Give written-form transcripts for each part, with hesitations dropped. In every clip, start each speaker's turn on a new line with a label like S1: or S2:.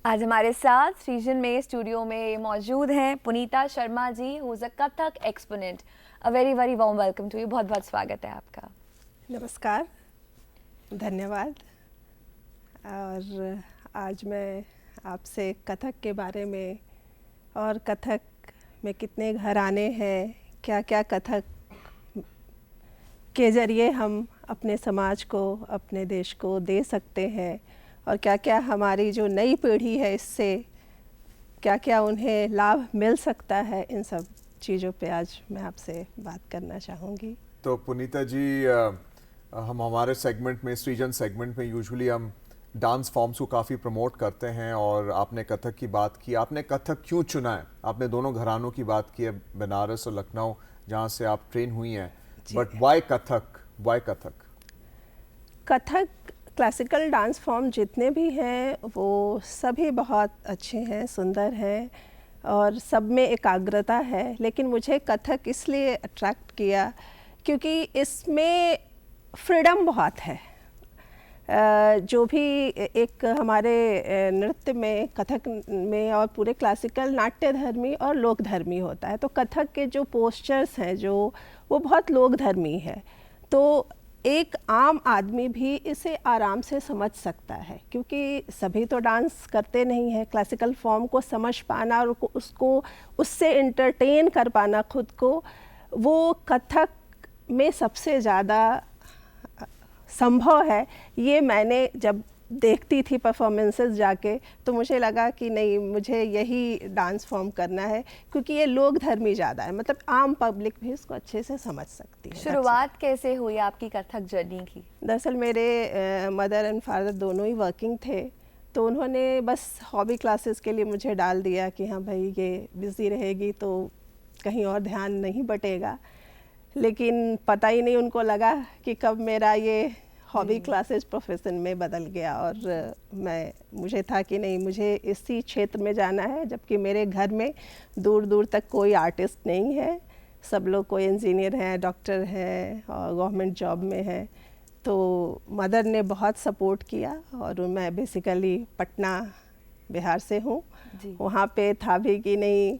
S1: आज हमारे साथ रीजन में स्टूडियो में मौजूद हैं Punita Sharma ji, who is a Kathak exponent. A very very warm welcome to you. बहुत बहुत स्वागत है आपका।
S2: नमस्कार, धन्यवाद। और आज मैं आपसे कथक के बारे में और कथक में कितने घराने हैं, क्या क्या कथक के ज़रिए हम अपने समाज को, अपने देश को दे सकते हैं, और क्या क्या हमारी जो नई पीढ़ी है इससे क्या क्या उन्हें लाभ मिल सकता है, इन सब चीज़ों पे आज मैं आपसे बात करना चाहूँगी।
S3: तो पुनीता जी, हम हमारे सेगमेंट में, सृजन सेगमेंट में यूजुअली हम डांस फॉर्म्स को काफ़ी प्रमोट करते हैं, और आपने कथक की बात की। आपने कथक क्यों चुना है? आपने दोनों घरानों की बात की है, बनारस और लखनऊ, जहाँ से आप ट्रेन हुई हैं, but why Kathak? Why Kathak?
S2: Kathak classical dance form जितने भी हैं वो सभी बहुत अच्छे हैं, सुंदर हैं, और सब में एकाग्रता है। लेकिन मुझे कथक इसलिए अट्रैक्ट किया क्योंकि इसमें फ्रीडम बहुत है। जो भी एक हमारे नृत्य में, कथक में और पूरे क्लासिकल नाट्य धर्मी और लोक धर्मी होता है, तो कथक के जो पोस्चर्स हैं जो वो बहुत लोक धर्मी है, तो एक आम आदमी भी इसे आराम से समझ सकता है, क्योंकि सभी तो डांस करते नहीं हैं। क्लासिकल फॉर्म को समझ पाना और उसको उससे इंटरटेन कर पाना खुद को, वो कथक में सबसे ज़्यादा संभव है। ये मैंने जब देखती थी परफॉर्मेंसेस जाके, तो मुझे लगा कि नहीं, मुझे यही डांस फॉर्म करना है, क्योंकि ये लोक धर्मी ज़्यादा है, मतलब आम पब्लिक भी इसको अच्छे से समझ सकती है।
S1: शुरुआत कैसे हुई आपकी कथक जर्नी की?
S2: दरअसल मेरे मदर एंड फादर दोनों ही वर्किंग थे, तो उन्होंने बस हॉबी क्लासेस के लिए मुझे डाल दिया कि हाँ भाई, ये बिज़ी रहेगी तो कहीं और ध्यान नहीं बटेगा। लेकिन पता ही नहीं उनको लगा कि कब मेरा ये हॉबी क्लासेस प्रोफेशन में बदल गया, और मुझे था कि नहीं, मुझे इसी क्षेत्र में जाना है, जबकि मेरे घर में दूर दूर तक कोई आर्टिस्ट नहीं है। सब लोग कोई इंजीनियर हैं, डॉक्टर हैं और गवर्नमेंट जॉब में हैं। तो मदर ने बहुत सपोर्ट किया, और मैं बेसिकली पटना, बिहार से हूँ। वहाँ पे था भी कि नहीं,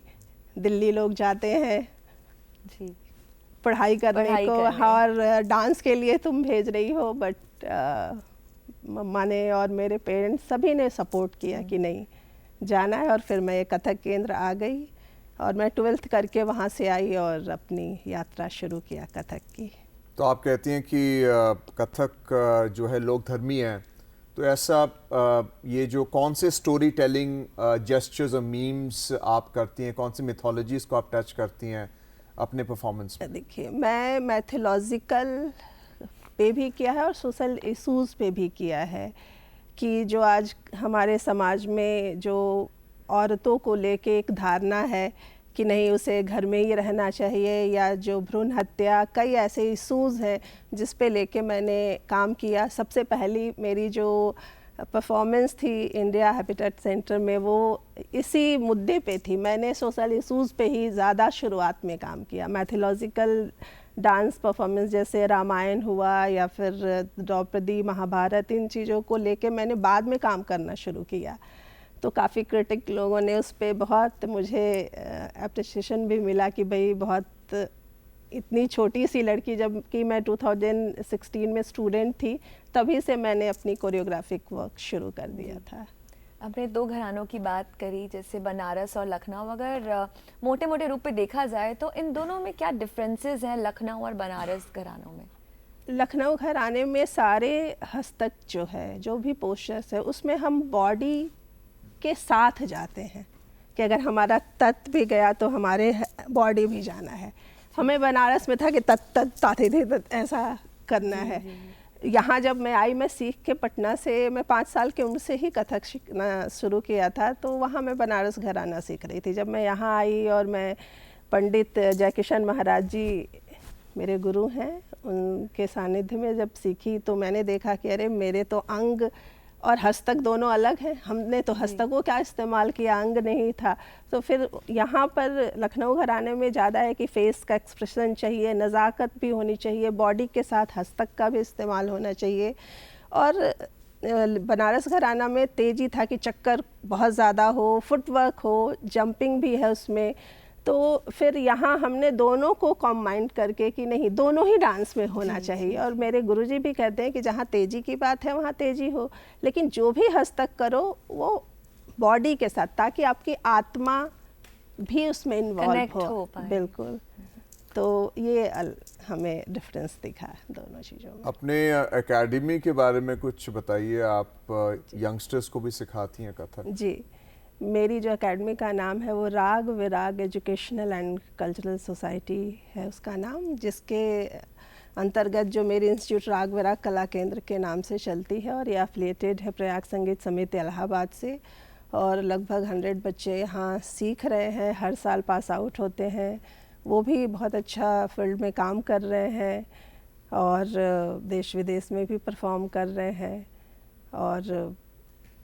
S2: दिल्ली लोग जाते हैं
S1: जी
S2: पढ़ाई करने को, और डांस के लिए तुम भेज रही हो, बट मम्मा ने और मेरे पेरेंट्स सभी ने सपोर्ट किया कि नहीं, जाना है। और फिर मैं कथक केंद्र आ गई, और मैं 12th करके वहाँ से आई और अपनी यात्रा शुरू किया कथक की।
S3: तो आप कहती हैं कि कथक जो है लोक धर्मी है, तो ऐसा ये जो कौन से स्टोरी टेलिंग जेस्चर्स और मीम्स आप करती हैं, कौन सी मिथोलॉजीज को आप टच करती हैं अपने परफॉर्मेंस में?
S2: देखिए, मैं मैथोलॉजिकल पे भी किया है और सोशल इशूज़ पे भी किया है, कि जो आज हमारे समाज में जो औरतों को लेके एक धारणा है कि नहीं, उसे घर में ही रहना चाहिए, या जो भ्रूण हत्या, कई ऐसे इशूज़ हैं जिस पे लेके मैंने काम किया। सबसे पहली मेरी जो परफॉर्मेंस थी इंडिया हैबिटेट सेंटर में, वो इसी मुद्दे पे थी। मैंने सोशल इशूज़ पे ही ज़्यादा शुरुआत में काम किया। मैथोलॉजिकल डांस परफॉर्मेंस जैसे रामायण हुआ या फिर द्रौपदी, महाभारत, इन चीज़ों को लेके मैंने बाद में काम करना शुरू किया। तो काफ़ी क्रिटिक लोगों ने उस पर बहुत मुझे अप्रिसिएशन भी मिला कि भाई, बहुत इतनी छोटी सी लड़की, जबकि मैं 2016 में स्टूडेंट थी, तभी से मैंने अपनी कोरियोग्राफिक वर्क शुरू कर दिया था।
S1: आपने दो घरानों की बात करी, जैसे बनारस और लखनऊ। अगर मोटे मोटे रूप पे देखा जाए तो इन दोनों में क्या डिफरेंसेस हैं, लखनऊ और बनारस घरानों में?
S2: लखनऊ घराने में सारे हस्तक जो है, जो भी पोस्चर्स है, उसमें हम बॉडी के साथ जाते हैं, कि अगर हमारा तत् भी गया तो हमारे बॉडी भी जाना है। हमें बनारस में था कि तत् ऐसा करना है। यहाँ जब मैं आई, मैं सीख के पटना से, मैं 5 साल की उम्र से ही कथक सीखना शुरू किया था, तो वहाँ मैं बनारस घराना सीख रही थी। जब मैं यहाँ आई और मैं पंडित जयकिशन महाराज जी मेरे गुरु हैं, उनके सानिध्य में जब सीखी, तो मैंने देखा कि अरे, मेरे तो अंग और हस्तक दोनों अलग हैं। हमने तो हस्तकों का इस्तेमाल किया, अंग नहीं था। तो फिर यहाँ पर लखनऊ घराने में ज़्यादा है कि फेस का एक्सप्रेशन चाहिए, नज़ाकत भी होनी चाहिए, बॉडी के साथ हस्तक का भी इस्तेमाल होना चाहिए। और बनारस घराना में तेजी था कि चक्कर बहुत ज़्यादा हो, फुटवर्क हो, जंपिंग भी है उसमें। तो फिर यहाँ हमने दोनों को कॉम्बाइन करके कि नहीं, दोनों ही डांस में होना चाहिए। और मेरे गुरुजी भी कहते हैं कि जहाँ तेजी की बात है वहाँ तेजी हो, लेकिन जो भी हस्तक करो वो बॉडी के साथ, ताकि आपकी आत्मा भी उसमें इन्वॉल्व हो। बिल्कुल। तो ये हमें डिफरेंस दिखा दोनों चीज़ों में।
S3: अपने एकेडमी के बारे में कुछ बताइए। आप यंगस्टर्स को भी सिखाती हैं कथक? जी,
S2: मेरी जो एकेडमी का नाम है वो राग विराग एजुकेशनल एंड कल्चरल सोसाइटी है उसका नाम, जिसके अंतर्गत जो मेरी इंस्टीट्यूट राग विराग कला केंद्र के नाम से चलती है, और ये एफिलिएटेड है प्रयाग संगीत समिति इलाहाबाद से। और लगभग 100 बच्चे यहाँ सीख रहे हैं, हर साल पास आउट होते हैं। वो भी बहुत अच्छा फील्ड में काम कर रहे हैं और देश विदेश में भी परफॉर्म कर रहे हैं। और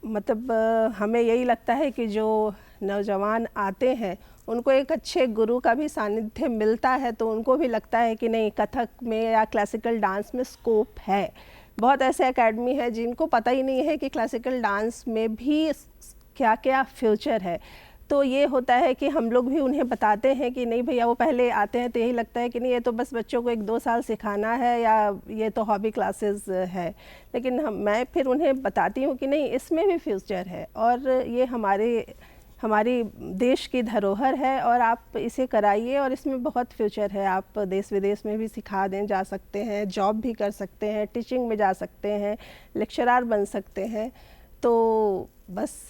S2: मतलब हमें यही लगता है कि जो नौजवान आते हैं उनको एक अच्छे गुरु का भी सानिध्य मिलता है, तो उनको भी लगता है कि नहीं, कथक में या क्लासिकल डांस में स्कोप है। बहुत ऐसे एकेडमी है जिनको पता ही नहीं है कि क्लासिकल डांस में भी क्या क्या फ्यूचर है। तो ये होता है कि हम लोग भी उन्हें बताते हैं कि नहीं भैया, वो पहले आते हैं तो यही लगता है कि नहीं, ये तो बस बच्चों को 1-2 साल सिखाना है या ये तो हॉबी क्लासेस है। लेकिन मैं फिर उन्हें बताती हूँ कि नहीं, इसमें भी फ्यूचर है और ये हमारी देश की धरोहर है और आप इसे कराइए और इसमें बहुत फ्यूचर है। आप देश विदेश में भी सिखा दें जा सकते हैं, जॉब भी कर सकते हैं, टीचिंग में जा सकते हैं, लेक्चरर बन सकते हैं। तो बस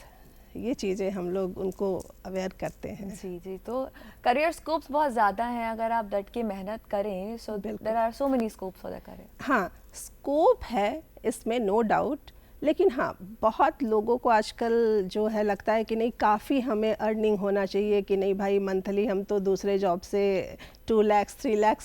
S2: ये चीज़ें हम लोग उनको अवेयर करते हैं।
S1: जी जी, तो करियर स्कोप्स बहुत ज़्यादा हैं अगर आप डट के मेहनत करें। So there are so many scopes for the career.
S2: हाँ, स्कोप है इसमें, नो डाउट। लेकिन हाँ, बहुत लोगों को आजकल जो है लगता है कि नहीं, काफ़ी हमें अर्निंग होना चाहिए, कि नहीं भाई मंथली हम तो दूसरे जॉब से 2 लाख 3 लाख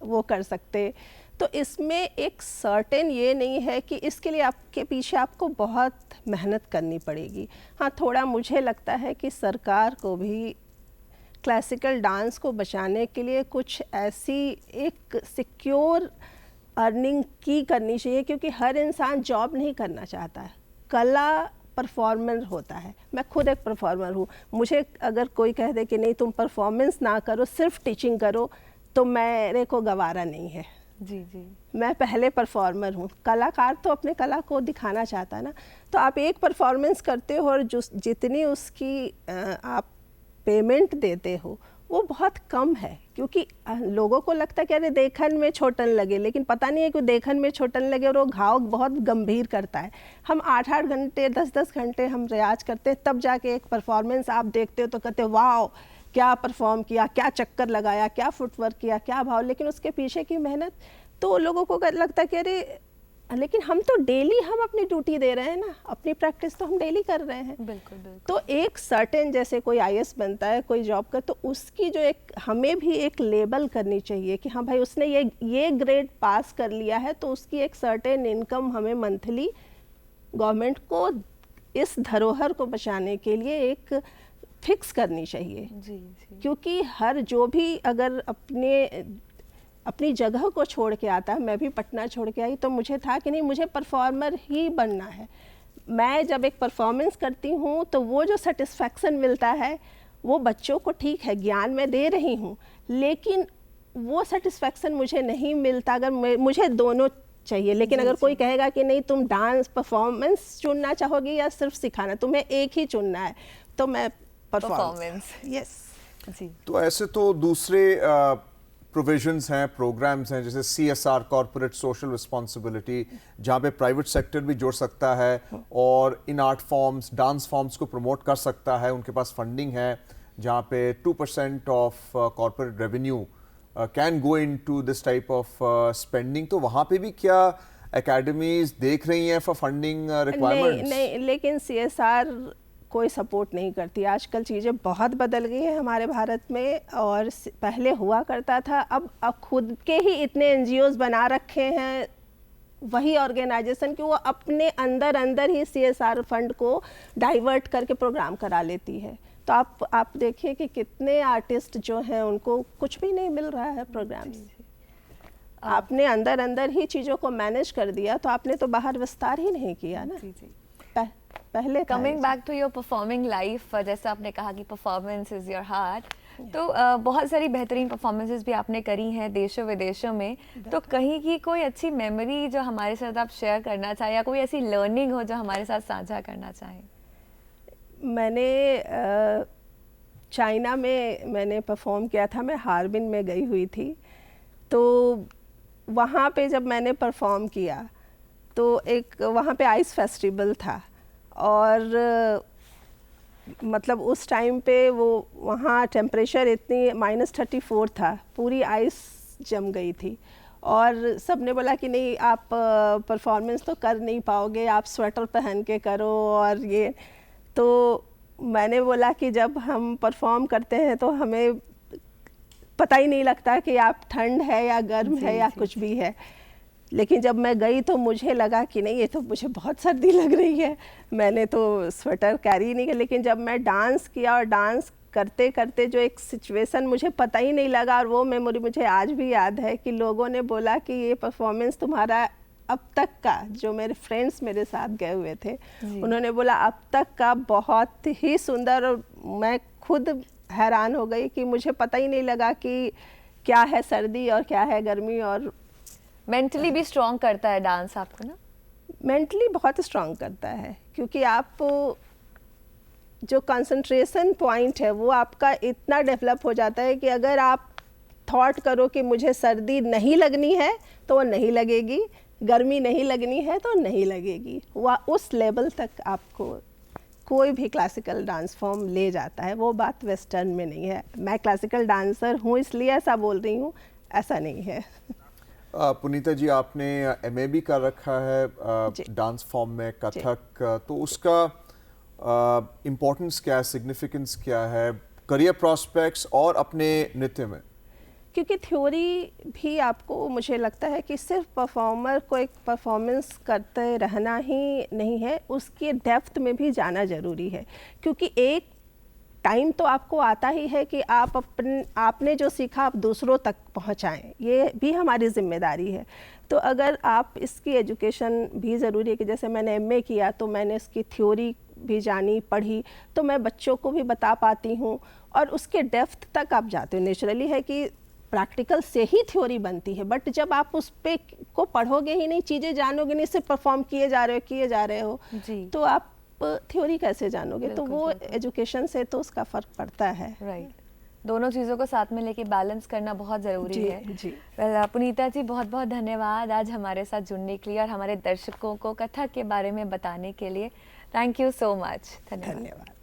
S2: वो कर सकते। तो इसमें एक सर्टेन ये नहीं है कि इसके लिए आपके पीछे आपको बहुत मेहनत करनी पड़ेगी। हाँ, थोड़ा मुझे लगता है कि सरकार को भी क्लासिकल डांस को बचाने के लिए कुछ ऐसी एक सिक्योर अर्निंग की करनी चाहिए, क्योंकि हर इंसान जॉब नहीं करना चाहता है, कला परफॉर्मर होता है। मैं खुद एक परफॉर्मर हूँ। मुझे अगर कोई कह दे कि नहीं तुम परफॉर्मेंस ना करो, सिर्फ टीचिंग करो, तो मेरे को गवारा नहीं है।
S1: जी जी,
S2: मैं पहले परफॉर्मर हूँ। कलाकार तो अपने कला को दिखाना चाहता है ना। तो आप एक परफॉर्मेंस करते हो और जितनी उसकी आप पेमेंट देते हो वो बहुत कम है, क्योंकि लोगों को लगता है कि अरे देखन में छोटन लगे, लेकिन पता नहीं है कि देखन में छोटन लगे और वो घाव बहुत गंभीर करता है। हम 8-8 घंटे 10-10 घंटे हम रियाज करते हैं, तब जाके एक परफॉर्मेंस आप देखते हो तो कहते हो वाओ, क्या परफॉर्म किया, क्या चक्कर लगाया, क्या फुटवर्क किया, क्या भाव। लेकिन उसके पीछे की मेहनत तो लोगों को लगता है कि अरे, लेकिन हम तो डेली हम अपनी ड्यूटी दे रहे हैं ना, अपनी प्रैक्टिस तो हम डेली कर रहे हैं।
S1: बिल्कुल बिल्कुल।
S2: तो एक सर्टेन, जैसे कोई IAS बनता है, कोई जॉब का, तो उसकी जो एक हमें भी एक लेबल करनी चाहिए कि हाँ भाई उसने ये ग्रेड पास कर लिया है, तो उसकी एक सर्टेन इनकम हमें मंथली गवर्नमेंट को इस धरोहर को बचाने के लिए एक फिक्स करनी चाहिए।
S1: जी जी,
S2: क्योंकि हर जो भी अगर अपनी जगह को छोड़ के आता है, मैं भी पटना छोड़ के आई तो मुझे था कि नहीं, मुझे परफॉर्मर ही बनना है। मैं जब एक परफॉर्मेंस करती हूँ तो वो जो सेटिस्फैक्शन मिलता है, वो बच्चों को ठीक है ज्ञान मैं दे रही हूँ, लेकिन वो सेटिस्फैक्शन मुझे नहीं मिलता। अगर मुझे दोनों चाहिए। लेकिन अगर कोई कहेगा कि नहीं तुम डांस परफॉर्मेंस चुनना चाहोगी या सिर्फ सिखाना, तुम्हें एक ही चुनना है, तो मैं परफॉर्मेंस। यस
S1: जी।
S3: तो ऐसे तो दूसरे प्रोविजंस हैं, प्रोग्राम्स हैं, जैसे CSR कॉर्पोरेट सोशल रिस्पॉन्सिबिलिटी, जहाँ पे प्राइवेट सेक्टर भी जुड़ सकता है और इन आर्ट फॉर्म्स, डांस फॉर्म्स को प्रमोट कर सकता है। उनके पास फंडिंग है जहाँ पे 2% of corporate revenue can go into this type of spending. तो वहाँ पे भी क्या एकेडमीज देख रही हैं फॉर फंडिंग रिक्वायरमेंट्स?
S2: नहीं, लेकिन CSR कोई सपोर्ट नहीं करती। आजकल चीज़ें बहुत बदल गई हैं हमारे भारत में, और पहले हुआ करता था, अब खुद के ही इतने NGOs बना रखे हैं वही ऑर्गेनाइजेशन कि वो अपने अंदर ही CSR फंड को डाइवर्ट करके प्रोग्राम करा लेती है। तो आप देखिए कि कितने आर्टिस्ट जो हैं उनको कुछ भी नहीं मिल रहा है प्रोग्राम से। आपने अंदर अंदर ही चीज़ों को मैनेज कर दिया, तो आपने तो बाहर विस्तार ही नहीं किया ना।
S1: जी जी।
S2: पहले
S1: coming back to your performing life, जैसा आपने कहा कि परफॉर्मेंस इज़ योर हार्ट, तो बहुत सारी बेहतरीन परफॉर्मेंसेस भी आपने करी हैं देशों विदेशों में, तो कहीं की कोई अच्छी मेमोरी जो हमारे साथ आप शेयर करना चाहें, या कोई ऐसी लर्निंग हो जो हमारे साथ साझा करना चाहें?
S2: मैंने चाइना में मैंने परफॉर्म किया था, मैं हार्बिन में गई हुई थी। तो वहाँ पे जब मैंने परफॉर्म किया तो एक वहाँ पे आइस फेस्टिवल था, और मतलब उस टाइम पे वो वहाँ टेम्परेचर इतनी -34 था, पूरी आइस जम गई थी, और सब ने बोला कि नहीं आप परफॉर्मेंस तो कर नहीं पाओगे, आप स्वेटर पहन के करो और ये। तो मैंने बोला कि जब हम परफॉर्म करते हैं तो हमें पता ही नहीं लगता कि आप ठंड है या गर्म है या कुछ भी है, लेकिन जब मैं गई तो मुझे लगा कि नहीं ये तो मुझे बहुत सर्दी लग रही है, मैंने तो स्वेटर कैरी नहीं किया। लेकिन जब मैं डांस किया और डांस करते करते जो एक सिचुएशन मुझे पता ही नहीं लगा, और वो मेमोरी मुझे आज भी याद है कि लोगों ने बोला कि ये परफॉर्मेंस तुम्हारा अब तक का, जो मेरे फ्रेंड्स मेरे साथ गए हुए थे उन्होंने बोला अब तक का बहुत ही सुंदर, और मैं खुद हैरान हो गई कि मुझे पता ही नहीं लगा कि क्या है सर्दी और क्या है गर्मी। और
S1: मेंटली भी स्ट्रॉन्ग करता है डांस आपको ना?
S2: मेंटली बहुत स्ट्रॉन्ग करता है, क्योंकि आप जो कंसंट्रेशन पॉइंट है वो आपका इतना डेवलप हो जाता है कि अगर आप थॉट करो कि मुझे सर्दी नहीं लगनी है तो वो नहीं लगेगी, गर्मी नहीं लगनी है तो नहीं लगेगी। वह उस लेवल तक आपको कोई भी क्लासिकल डांस फॉर्म ले जाता है, वो बात वेस्टर्न में नहीं है। मैं क्लासिकल डांसर हूँ इसलिए ऐसा बोल रही हूँ, ऐसा नहीं है।
S3: पुनीता जी, आपने एमए भी कर रखा है डांस फॉर्म में, कथक, तो उसका इम्पोर्टेंस क्या है, सिग्निफिकेंस क्या है करियर प्रोस्पेक्ट्स और अपने नृत्य में?
S2: क्योंकि थ्योरी भी आपको, मुझे लगता है कि सिर्फ परफॉर्मर को एक परफॉर्मेंस करते रहना ही नहीं है, उसकी डेप्थ में भी जाना ज़रूरी है। क्योंकि एक टाइम तो आपको आता ही है कि आप आपने जो सीखा आप दूसरों तक पहुंचाएं, ये भी हमारी जिम्मेदारी है। तो अगर आप इसकी एजुकेशन भी ज़रूरी है कि जैसे मैंने एमए किया तो मैंने इसकी थ्योरी भी जानी, पढ़ी, तो मैं बच्चों को भी बता पाती हूँ, और उसके डेप्थ तक आप जाते हो। नेचुरली है कि प्रैक्टिकल से ही थ्योरी बनती है, बट जब आप उस पे को पढ़ोगे ही नहीं, चीज़ें जानोगे नहीं, सिर्फ परफॉर्म किए जा रहे हो तो आप थ्योरी कैसे जानोगे? तो वो एजुकेशन से तो उसका फ़र्क पड़ता है।
S1: राइट, दोनों चीज़ों को साथ में लेके बैलेंस करना बहुत ज़रूरी है।
S2: जी।
S1: पुनीता जी, बहुत बहुत धन्यवाद आज हमारे साथ जुड़ने के लिए और हमारे दर्शकों को कथक के बारे में बताने के लिए। Thank you so much. धन्यवाद।